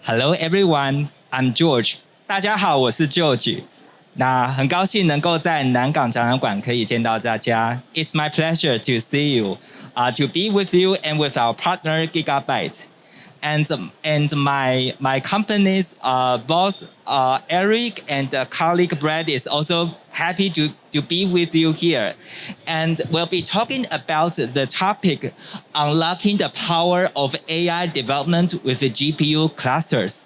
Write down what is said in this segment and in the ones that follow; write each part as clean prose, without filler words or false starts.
Hello everyone, I'm George. 大家好，我是 George. 那很高兴能够在南港展览馆可以见到大家。It's my pleasure to see you, to be with you and with our partner GIGABYTE. And my company's boss Eric and colleague Brad is also happy to be with you here, and we'll be talking about the topic unlocking the power of AI development with the GPU clusters.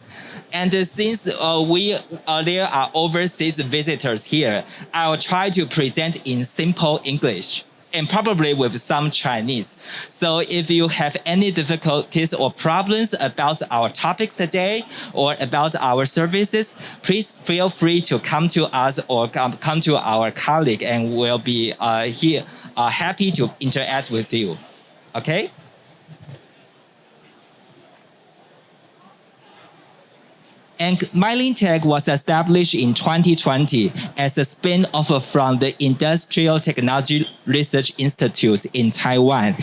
And since there are overseas visitors here, I'll try to present in simple English and probably with some Chinese. So if you have any difficulties or problems about our topics today or about our services, please feel free to come to us or come to our colleague, and we'll be here happy to interact with you. Okay? And MyelinTek was established in 2020 as a spin-off from the Industrial Technology Research Institute in Taiwan.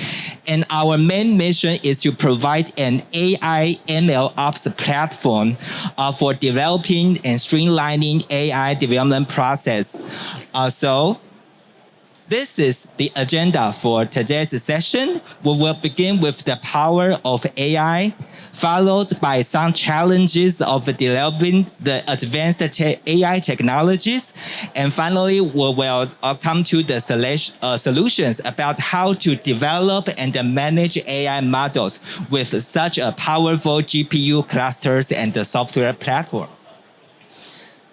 And our main mission is to provide an AI ML ops platform for developing and streamlining AI development process. So this is the agenda for today's session. We will begin with the power of AI, followed by some challenges of developing the advanced AI technologies. And finally, we will come to the solutions about how to develop and manage AI models with such a powerful GPU clusters and the software platform.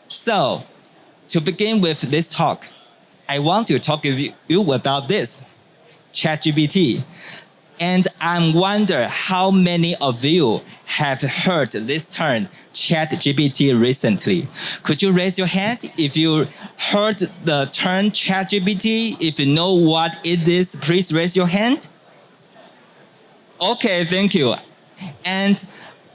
So, to begin with this talk, I want to talk to you about this, ChatGPT. And I wonder how many of you have heard this term, ChatGPT, recently. Could you raise your hand if you heard the term ChatGPT? If you know what it is, please raise your hand. Okay, thank you. And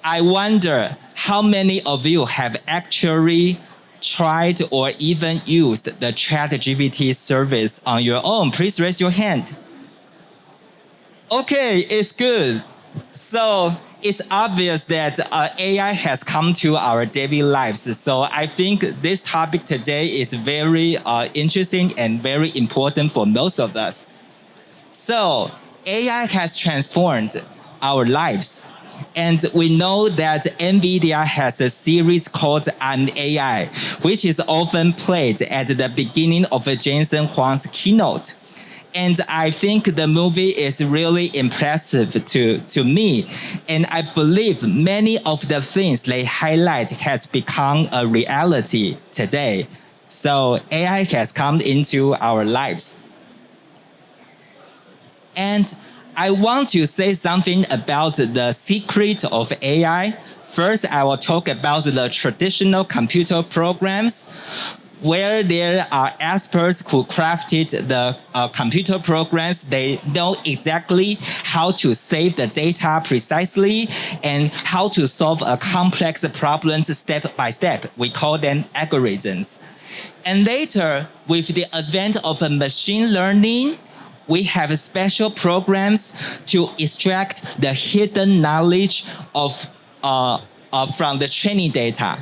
I wonder how many of you have actually tried or even used the ChatGPT service on your own. Please raise your hand. Okay, it's good. So it's obvious that AI has come to our daily lives. So I think this topic today is very interesting and very important for most of us. So AI has transformed our lives. And we know that NVIDIA has a series called An AI, which is often played at the beginning of Jensen Huang's keynote. And I think the movie is really impressive to me. And I believe many of the things they highlight has become a reality today. So AI has come into our lives. And I want to say something about the secret of AI. First, I will talk about the traditional computer programs, where there are experts who crafted the computer programs. They know exactly how to save the data precisely and how to solve a complex problems step by step. We call them algorithms. And later, with the advent of machine learning, we have special programs to extract the hidden knowledge from the training data.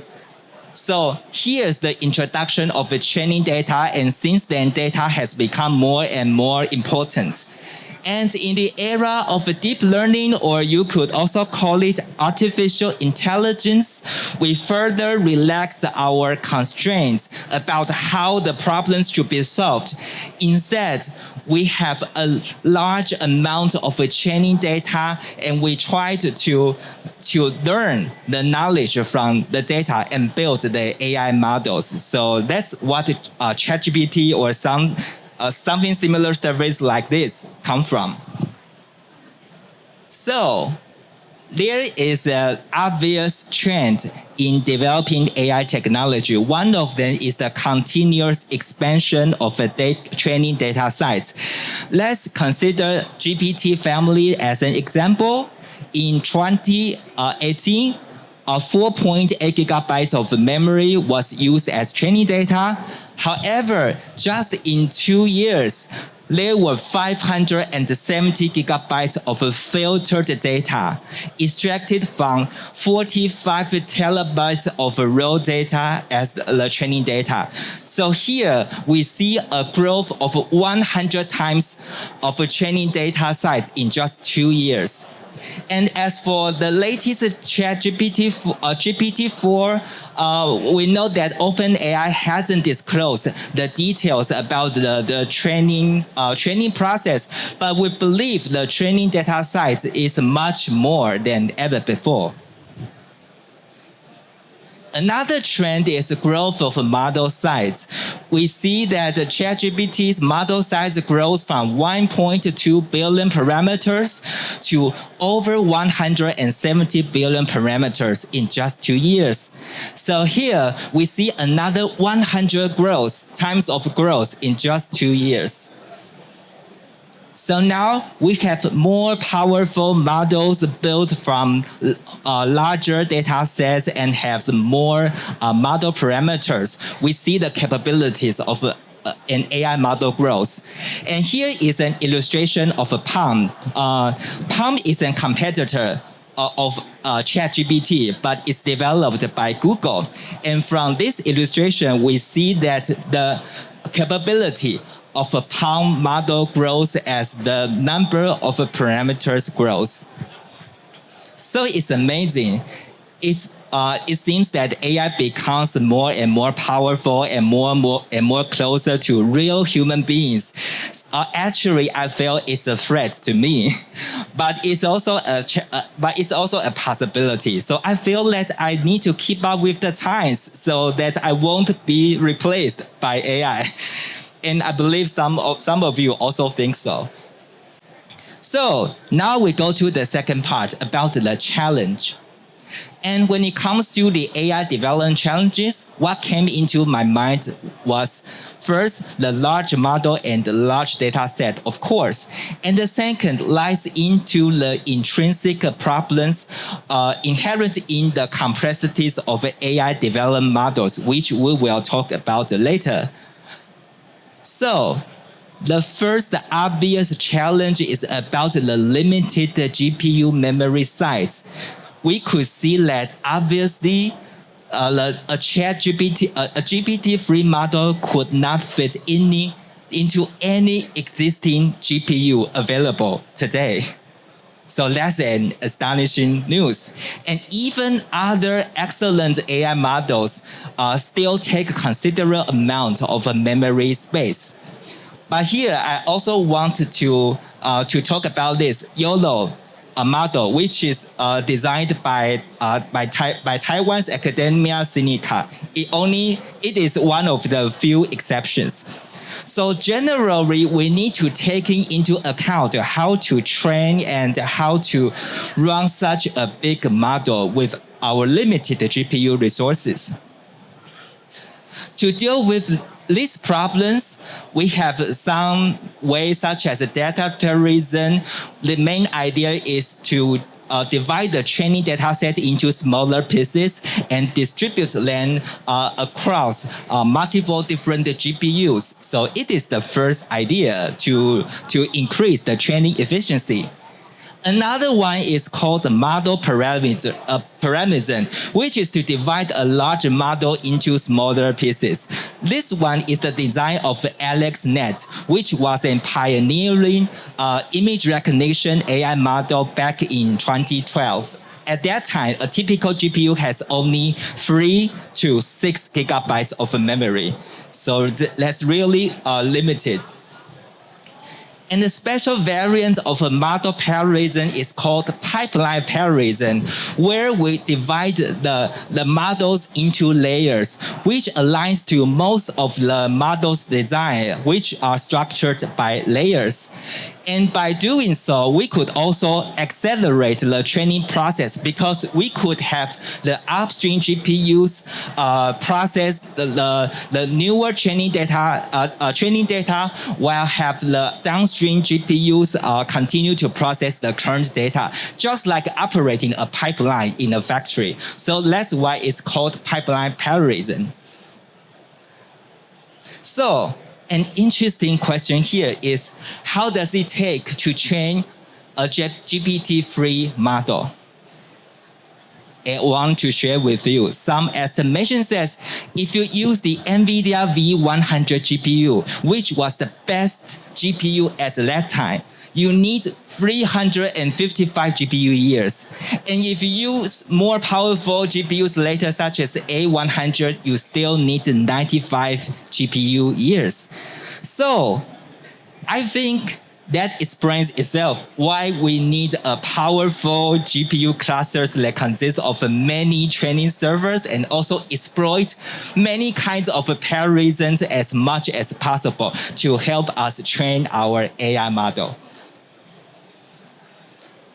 So here's the introduction of the training data, and since then, data has become more and more important. And in the era of deep learning, or you could also call it artificial intelligence, we further relax our constraints about how the problems should be solved. Instead, we have a large amount of training data, and we try to learn the knowledge from the data and build the AI models. So that's what ChatGPT or something similar service like this come from. So there is an obvious trend in developing AI technology. One of them is the continuous expansion of training data sets. Let's consider GPT family as an example. In 2018, 4.8 gigabytes of memory was used as training data. However, just in 2 years, there were 570 gigabytes of filtered data extracted from 45 terabytes of raw data as the training data. So here we see a growth of 100 times of training data size in just 2 years. And as for the latest GPT-4, we know that OpenAI hasn't disclosed the details about the training process, but we believe the training data size is much more than ever before. Another trend is the growth of model size. We see that the ChatGPT's model size grows from 1.2 billion parameters to over 170 billion parameters in just 2 years. So here we see another 100 times of growth in just 2 years. So now we have more powerful models built from larger data sets and have more model parameters. We see the capabilities of an AI model growth. And here is an illustration of a Peng. Peng is a competitor of ChatGPT, but it's developed by Google. And from this illustration, we see that the capability of a Peng model grows as the number of parameters grows. So it's amazing. It seems that AI becomes more and more powerful and more closer to real human beings. Actually, I feel it's a threat to me, but it's also a possibility. So I feel that I need to keep up with the times so that I won't be replaced by AI. And I believe some of you also think so. So now we go to the second part about the challenge. And when it comes to the AI development challenges, what came into my mind was first the large model and the large data set, of course. And the second lies into the intrinsic problems inherent in the complexities of AI development models, which we will talk about later. So the first obvious challenge is about the limited GPU memory size. We could see that obviously a GPT-3 model could not fit into any existing GPU available today. So that's an astonishing news. And even other excellent AI models still take a considerable amount of memory space. But here, I also want to talk about this YOLO model, which is designed by Taiwan's Academia Sinica. It is one of the few exceptions. So generally, we need to take into account how to train and how to run such a big model with our limited GPU resources. To deal with these problems, we have some ways such as data terrorism. The main idea is to divide the training data set into smaller pieces and distribute them across multiple different GPUs. So it is the first idea to increase the training efficiency. Another one is called model parallelism, which is to divide a large model into smaller pieces. This one is the design of AlexNet, which was a pioneering image recognition AI model back in 2012. At that time, a typical GPU has only 3 to 6 gigabytes of memory. So that's really limited. And the special variant of a model parallelism is called pipeline parallelism, where we divide the models into layers, which aligns to most of the model's design, which are structured by layers. And by doing so, we could also accelerate the training process because we could have the upstream GPUs process the newer training data while have the downstream mainstream GPUs continue to process the current data, just like operating a pipeline in a factory. So that's why it's called pipeline parallelism. So an interesting question here is, how does it take to train a GPT-free model? I want to share with you some estimation says if you use the NVIDIA V100 GPU, which was the best GPU at that time, you need 355 GPU years. And if you use more powerful GPUs later, such as A100, you still need 95 GPU years. So I think that explains itself why we need a powerful GPU clusters that consist of many training servers and also exploit many kinds of parallelisms as much as possible to help us train our AI model.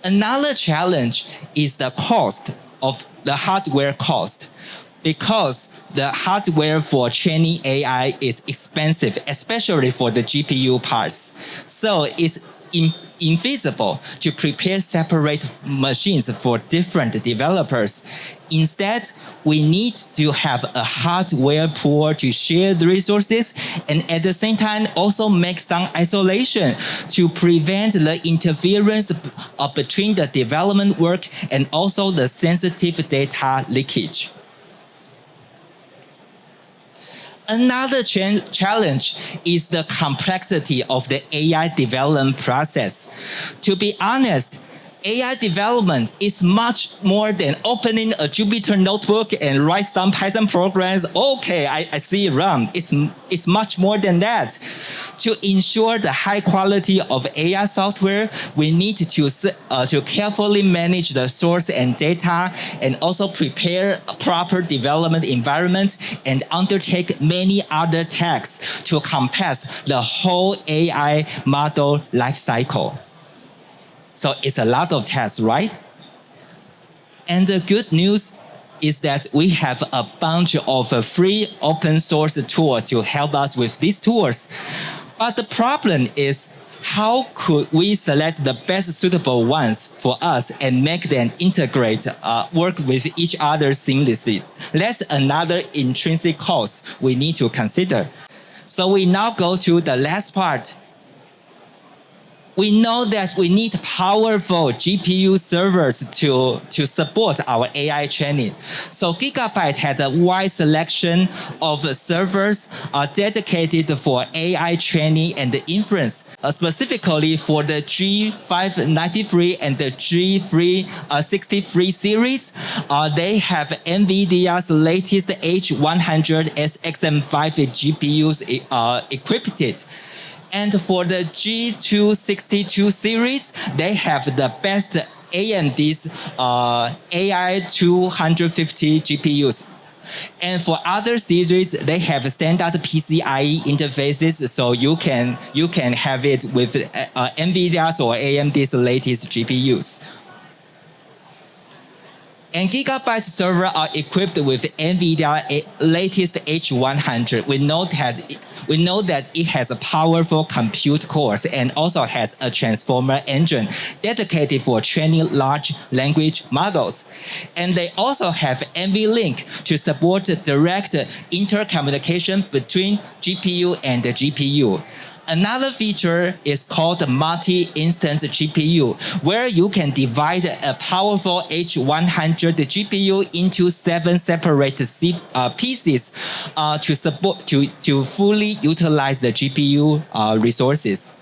Another challenge is the cost of the hardware cost. Because the hardware for training AI is expensive, especially for the GPU parts. So it's infeasible to prepare separate machines for different developers. Instead, we need to have a hardware pool to share the resources and at the same time also make some isolation to prevent the interference between the development work and also the sensitive data leakage. Another challenge is the complexity of the AI development process. To be honest, AI development is much more than opening a Jupyter notebook and write some Python programs. Okay, I see it wrong. It's much more than that. To ensure the high quality of AI software, we need to carefully manage the source and data and also prepare a proper development environment and undertake many other tasks to compass the whole AI model lifecycle. So it's a lot of tasks, right? And the good news is that we have a bunch of free open source tools to help us with these tools. But the problem is, how could we select the best suitable ones for us and make them integrate, work with each other seamlessly? That's another intrinsic cost we need to consider. So we now go to the last part. We know that we need powerful GPU servers to support our AI training. So GIGABYTE had a wide selection of servers dedicated for AI training and inference, specifically for the G593 and the G363 series. They have NVIDIA's latest H100 SXM5 GPUs equipped. And for the G262 series, they have the best AMD's AI 250 GPUs. And for other series, they have standard PCIe interfaces, so you can have it with NVIDIA's or AMD's latest GPUs. And GIGABYTE servers are equipped with NVIDIA latest H100. We know that it has a powerful compute cores and also has a transformer engine dedicated for training large language models. And they also have NVLink to support direct intercommunication between GPU and the GPU. Another feature is called multi-instance GPU, where you can divide a powerful H100 GPU into 7 separate pieces to fully utilize the GPU resources.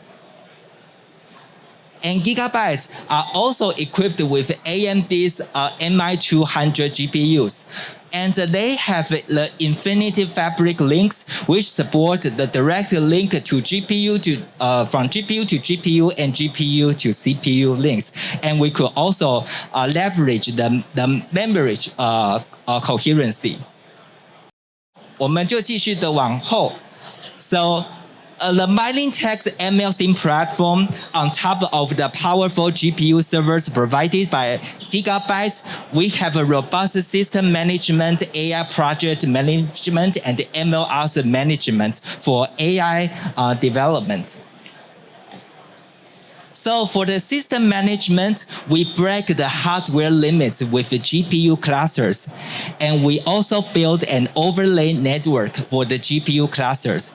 And GIGABYTE are also equipped with AMD's MI200 GPUs. And they have the Infinity Fabric links, which support the direct link to GPU from GPU to GPU and GPU to CPU links. And we could also leverage the memory coherency. 我们就继续的往后。So the MyelinTek ML Steam platform on top of the powerful GPU servers provided by GIGABYTE, we have a robust system management, AI project management, and ML asset management for AI development. So for the system management, we break the hardware limits with the GPU clusters. And we also build an overlay network for the GPU clusters.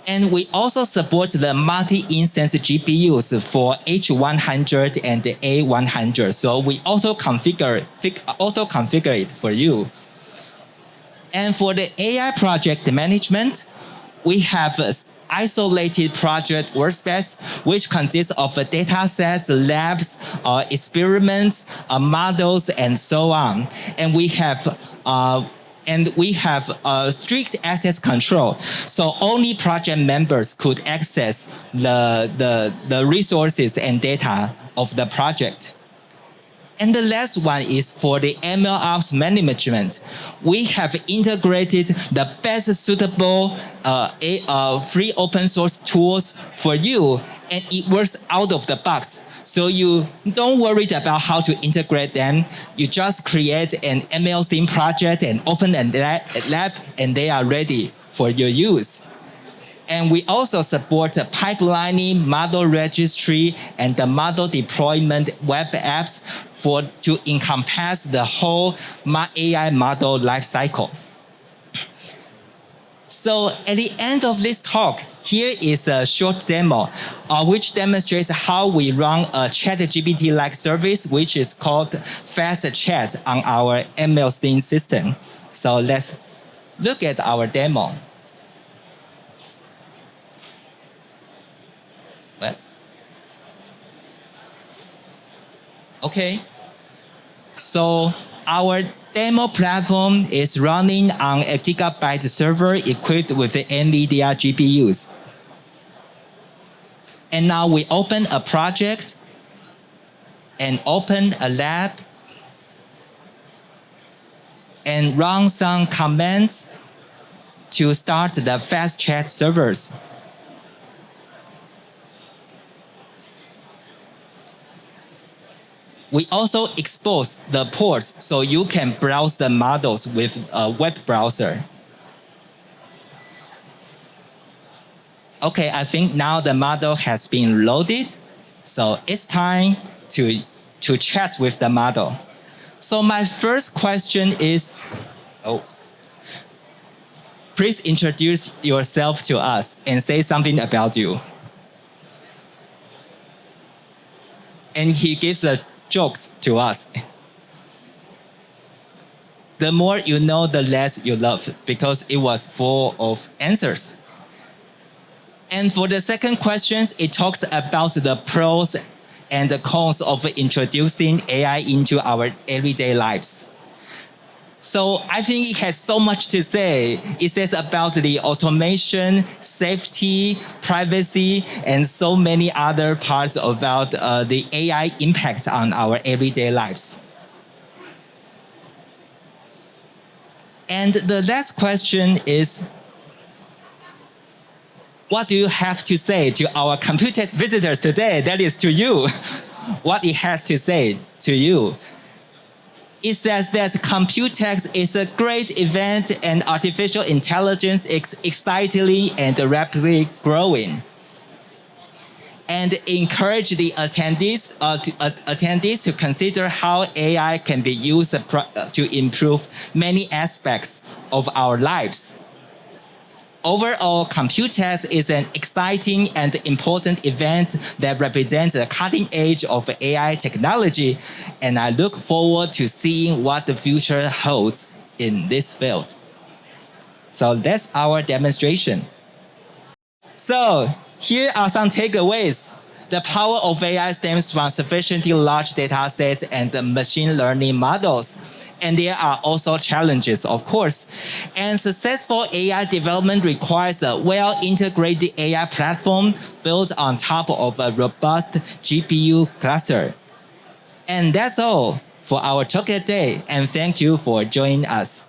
And we also support the multi-instance GPUs for H100 and A100. So we auto-configure it for you. And for the AI project management, we have a isolated project workspace, which consists of data sets, labs, experiments, models, and so on. And we have strict access control. So only project members could access the resources and data of the project. And the last one is for the MLOps management. We have integrated the best suitable free open source tools for you, and it works out of the box. So you don't worry about how to integrate them. You just create an ML theme project and open a lab, and they are ready for your use. And we also support pipelining, model registry, and the model deployment web apps to encompass the whole AI model lifecycle. So at the end of this talk, here is a short demo which demonstrates how we run a ChatGPT-like service, which is called Fast Chat on our ML theme system. So let's look at our demo. Okay, so our demo platform is running on a GIGABYTE server equipped with the NVIDIA GPUs. And now we open a project and open a lab and run some commands to start the fast chat servers. We also expose the ports so you can browse the models with a web browser. Okay, I think now the model has been loaded, so it's time to chat with the model. So my first question is, please introduce yourself to us and say something about you. And he gives a jokes to us. The more you know, the less you love, because it was full of answers. And for the second question, it talks about the pros and the cons of introducing AI into our everyday lives. So I think it has so much to say. It says about the automation, safety, privacy, and so many other parts about the AI impacts on our everyday lives. And the last question is, what do you have to say to our Computex visitors today? That is to you. What it has to say to you. It says that Computex is a great event and artificial intelligence is excitedly and rapidly growing. And encourage the attendees to consider how AI can be used to improve many aspects of our lives. Overall, Computex is an exciting and important event that represents the cutting edge of AI technology, and I look forward to seeing what the future holds in this field. So that's our demonstration. So here are some takeaways. The power of AI stems from sufficiently large data sets and machine learning models. And there are also challenges, of course. And successful AI development requires a well-integrated AI platform built on top of a robust GPU cluster. And that's all for our talk today. And thank you for joining us.